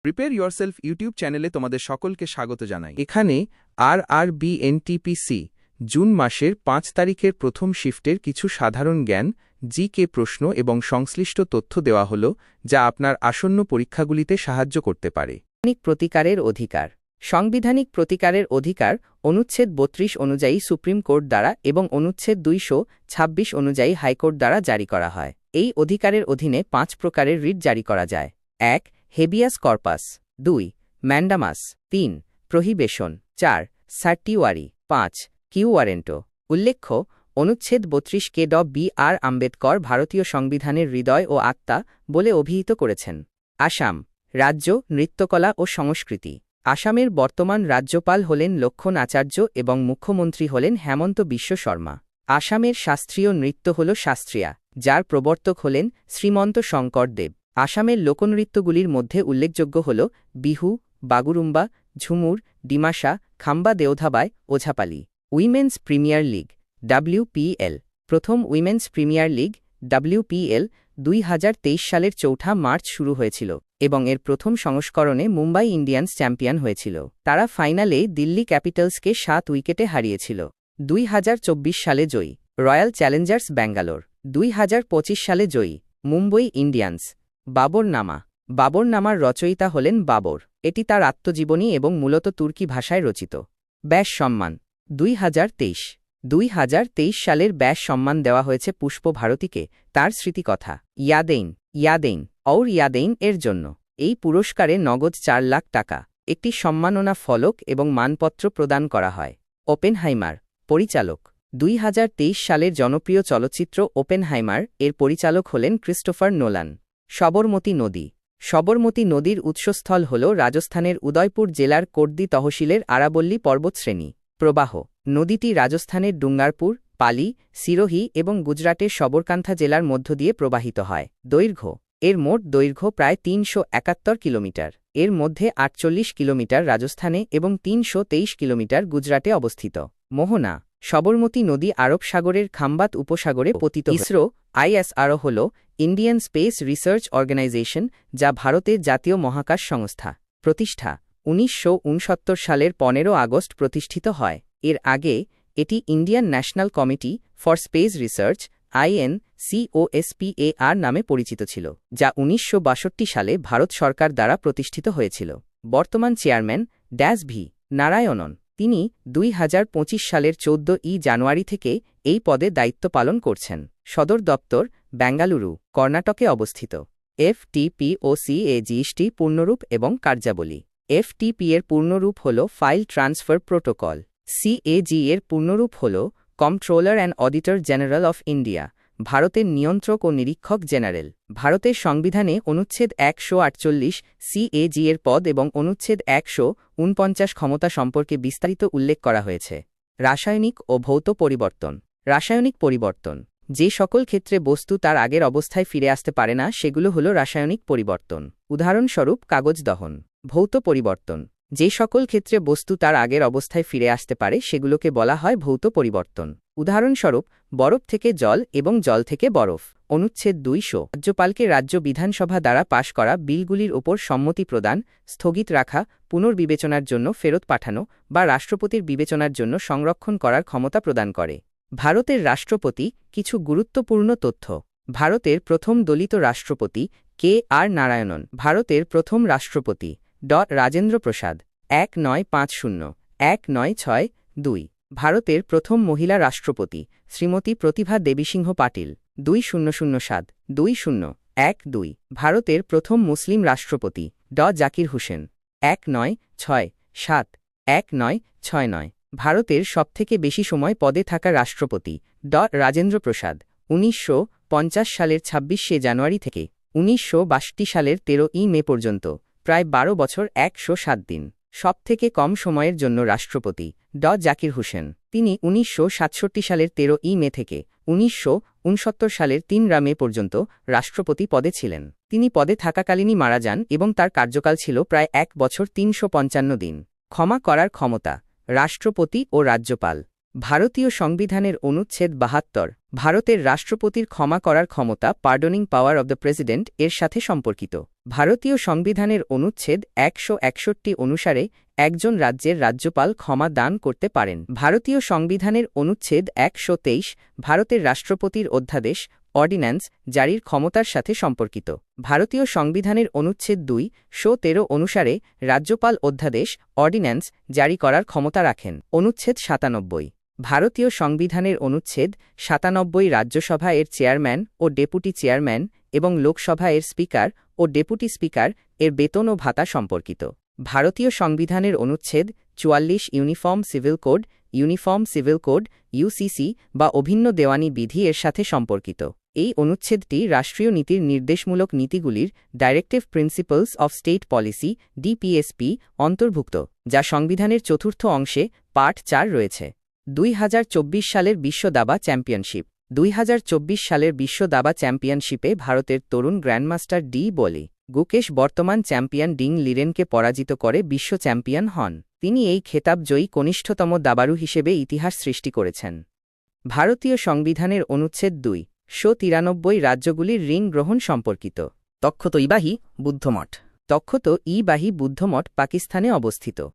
Prepare yourself YouTube চ্যানেলে তোমাদের সকলকে স্বাগত জানাই। এখানে RRBNTPC জুন মাসের ৫ তারিখের প্রথম শিফটের কিছু সাধারণ জ্ঞান, জিকে প্রশ্ন এবং সংশ্লিষ্ট তথ্য দেওয়া হল, যা আপনার আসন্ন পরীক্ষাগুলিতে সাহায্য করতে পারে। প্রতিকারের অধিকার। সাংবিধানিক প্রতিকারের অধিকার অনুচ্ছেদ ৩২ অনুযায়ী সুপ্রিম কোর্ট দ্বারা এবং অনুচ্ছেদ ২২৬ অনুযায়ী হাইকোর্ট দ্বারা জারি করা হয়। এই অধিকারের অধীনে ৫ প্রকারের রিট জারি করা যায়। ১. Habeas corpus. ২. Mandamus. ৩. প্রহিবেশন। ৪. সার্টিওয়ারি। ৫. Quo warranto. উল্লেখ্য, অনুচ্ছেদ ৩২ কে ড.বি.আর. আম্বেদকর ভারতীয় সংবিধানের হৃদয় ও আত্মা বলে অভিহিত করেছেন। আসাম রাজ্য, নৃত্যকলা ও সংস্কৃতি। আসামের বর্তমান রাজ্যপাল হলেন লক্ষণ আচার্য এবং মুখ্যমন্ত্রী হলেন হেমন্ত বিশ্ব শর্মা। আসামের শাস্ত্রীয় নৃত্য হল শাস্ত্রীয়া, যার প্রবর্তক হলেন শ্রীমন্ত শঙ্কর দেব। আসামের লোকনৃত্যগুলির মধ্যে উল্লেখযোগ্য হল Bihu, Bagurumba, Jhumur, Dimasa, Khamba Deodhabai, Ojapali. Women's premier league WPL। প্রথম উইমেন্স প্রিমিয়ার লিগ WPL ২০২৩ সালের ৪ মার্চ শুরু হয়েছিল এবং এর প্রথম সংস্করণে মুম্বাই ইন্ডিয়ান্স চ্যাম্পিয়ন হয়েছিল। তারা ফাইনালে দিল্লি ক্যাপিটালসকে ৭ উইকেটে হারিয়েছিল। ২০২৪ সালে জয়ী রয়্যাল চ্যালেঞ্জার্স ব্যাঙ্গালোর। ২০২৫ সালে জয়ী মুম্বই ইন্ডিয়ান্স। বাবরনামা। বাবরনামার রচয়িতা হলেন বাবর। এটি তার আত্মজীবনী এবং মূলত তুর্কি ভাষায় রচিত। ব্যাস সম্মান ২০২৩। ২০২৩ সালের ব্যাস সম্মান দেওয়া হয়েছে পুষ্প ভারতীকে তার স্মৃতিকথা ইয়াদেইন ঔর ইয়াদেইন এর জন্য। এই পুরস্কারে নগদ ৪ লাখ টাকা, একটি সম্মাননা ফলক এবং মানপত্র প্রদান করা হয়। ওপেনহাইমার। পরিচালক। ২০২৩ সালের জনপ্রিয় চলচ্চিত্র ওপেনহাইমার এর পরিচালক হলেন ক্রিস্টোফার নোলান। সবরমতী নদী। সবরমতী নদীর উৎসস্থল হল রাজস্থানের উদয়পুর জেলার কোর্দি তহসিলের আরাবল্লী পর্বতশ্রেণী। প্রবাহ। নদীটি রাজস্থানের ডুঙ্গারপুর, পালি, সিরোহি এবং গুজরাটের সবরকান্থা জেলার মধ্য দিয়ে প্রবাহিত হয়। দৈর্ঘ্য। এর মোট দৈর্ঘ্য প্রায় ৩৭১ কিলোমিটার। এর মধ্যে ৪৮ কিলোমিটার রাজস্থানে এবং ৩২৩ কিলোমিটার গুজরাটে অবস্থিত। মোহনা। সবরমতী নদী আরব সাগরের খাম্বাত উপসাগরে পতিত। ইসরো ISRO হল ইন্ডিয়ান স্পেস রিসার্চ অর্গানাইজেশন, যা ভারতের জাতীয় মহাকাশ সংস্থা। প্রতিষ্ঠা ১৯৬৯ সালের ১৫ আগস্ট প্রতিষ্ঠিত হয়। এর আগে এটি Indian national committee for space research INCOSPAR নামে পরিচিত ছিল, যা ১৯৬২ সালে ভারত সরকার দ্বারা প্রতিষ্ঠিত হয়েছিল। বর্তমান চেয়ারম্যান ভি নারায়ণন। তিনি ২০২৫ সালের ১৪ জানুয়ারি থেকে এই পদে দায়িত্ব পালন করছেন। সদর দপ্তর বেঙ্গালুরু, কর্ণাটকে অবস্থিত। FTP/OCAGST পূর্ণরূপ এবং কার্যাবলী। FTP এর পূর্ণরূপ হল ফাইল ট্রান্সফার প্রোটোকল। CAG এর পূর্ণরূপ হল controller and auditor general of India, ভারতের নিয়ন্ত্রক ও নিরীক্ষক জেনারেল। ভারতের সংবিধানে অনুচ্ছেদ ১৪৮ CAG এর পদ এবং অনুচ্ছেদ ১৪৯ ক্ষমতা সম্পর্কে বিস্তারিত উল্লেখ করা হয়েছে। রাসায়নিক ও ভৌত পরিবর্তন। রাসায়নিক পরিবর্তন। যে সকল ক্ষেত্রে বস্তু তার আগের অবস্থায় ফিরে আসতে পারে না, সেগুলো হল রাসায়নিক পরিবর্তন। উদাহরণস্বরূপ কাগজ দহন। ভৌত পরিবর্তন। যে সকল ক্ষেত্রে বস্তু তার আগের অবস্থায় ফিরে আসতে পারে, সেগুলোকে বলা হয় ভৌত পরিবর্তন। উদাহরণস্বরূপ বরফ থেকে জল এবং জল থেকে বরফ। অনুচ্ছেদ ২০০ রাজ্যপালকে রাজ্য বিধানসভা দ্বারা পাশ করা বিলগুলির ওপর সম্মতি প্রদান, স্থগিত রাখা, পুনর্বিবেচনার জন্য ফেরত পাঠানো বা রাষ্ট্রপতির বিবেচনার জন্য সংরক্ষণ করার ক্ষমতা প্রদান করে। ভারতের রাষ্ট্রপতি। কিছু গুরুত্বপূর্ণ তথ্য। ভারতের প্রথম দলিত রাষ্ট্রপতি KR নারায়ণন। ভারতের প্রথম রাষ্ট্রপতি রাজেন্দ্র প্রসাদ। ১৯৫০-১৯৬২। ভারতের প্রথম মহিলা রাষ্ট্রপতি শ্রীমতী প্রতিভা দেবীসিংহ পাটিল। ২০০৭-২০১২। ভারতের প্রথম মুসলিম রাষ্ট্রপতি জাকির হুসেন। ১৯৬৭-১৯৬৯। ভারতের সবথেকে বেশি সময় পদে থাকা রাষ্ট্রপতি রাজেন্দ্র প্রসাদ। ১৯৫০ সালের ২৬শে জানুয়ারি থেকে ১৯৬২ সালের ১৩ মে পর্যন্ত, প্রায় ১২ বছর ১০৭ দিন। সবথেকে কম সময়ের জন্য রাষ্ট্রপতি জাকির হুসেন। তিনি ১৯৬৭ সালের ১৩ মে থেকে ১৯৬৯ সালের ৩ মে পর্যন্ত রাষ্ট্রপতি পদে ছিলেন। তিনি পদে থাকাকালীনই মারা যান এবং তার কার্যকাল ছিল প্রায় ১ বছর ৩৫৫ দিন। ক্ষমা করার ক্ষমতা। রাষ্ট্রপতি ও রাজ্যপাল। ভারতীয় সংবিধানের অনুচ্ছেদ ৭২ ভারতের রাষ্ট্রপতির ক্ষমা করার ক্ষমতা pardoning power of the president এর সাথে সম্পর্কিত। ভারতীয় সংবিধানের অনুচ্ছেদ ১৬১ অনুসারে একজন রাজ্যের রাজ্যপাল ক্ষমা দান করতে পারেন। ভারতীয় সংবিধানের অনুচ্ছেদ ১২৩ ভারতের রাষ্ট্রপতির অধ্যাদেশ অর্ডিন্যান্স জারির ক্ষমতার সাথে সম্পর্কিত। ভারতীয় সংবিধানের অনুচ্ছেদ ২১৩ অনুসারে রাজ্যপাল অধ্যাদেশ অর্ডিন্যান্স জারি করার ক্ষমতা রাখেন। অনুচ্ছেদ ৯৭ ভারতীয় সংবিধানের অনুচ্ছেদ ৯৭ রাজ্যসভা এর চেয়ারম্যান ও ডেপুটি চেয়ারম্যান এবং লোকসভা এর স্পিকার ও ডেপুটি স্পিকার এর বেতন ও ভাতা সম্পর্কিত। ভারতীয় সংবিধানের অনুচ্ছেদ ৪৪ ইউনিফর্ম সিভিল কোড ইউসিসি বা অভিন্ন দেওয়ানি বিধি এর সাথে সম্পর্কিত। এই অনুচ্ছেদটি রাষ্ট্রীয় নীতির নির্দেশমূলক নীতিগুলির directive principles of state policy DPSP অন্তর্ভুক্ত, যা সংবিধানের চতুর্থ অংশে পার্ট ৪ রয়েছে। ২০২৪ সালের বিশ্ব দাবা চ্যাম্পিয়নশিপ ২০২৪ সালের বিশ্ব দাবা চ্যাম্পিয়নশিপে ভারতের তরুণ গ্র্যান্ডমাস্টার ডি বলি গুকেশ বর্তমান চ্যাম্পিয়ন ডিং লিরেনকে পরাজিত করে বিশ্ব চ্যাম্পিয়ন হন। তিনি এই খেতাব জয়ী কনিষ্ঠতম দাবাড়ু হিসেবে ইতিহাস সৃষ্টি করেছেন। ভারতীয় সংবিধানের অনুচ্ছেদ ২৯৩ রাজ্যগুলির ঋণ গ্রহণ সম্পর্কিত। তখ্যত ইবাহি বুদ্ধমঠ তখ্যত ই-বাহী বুদ্ধমঠ পাকিস্তানে অবস্থিত।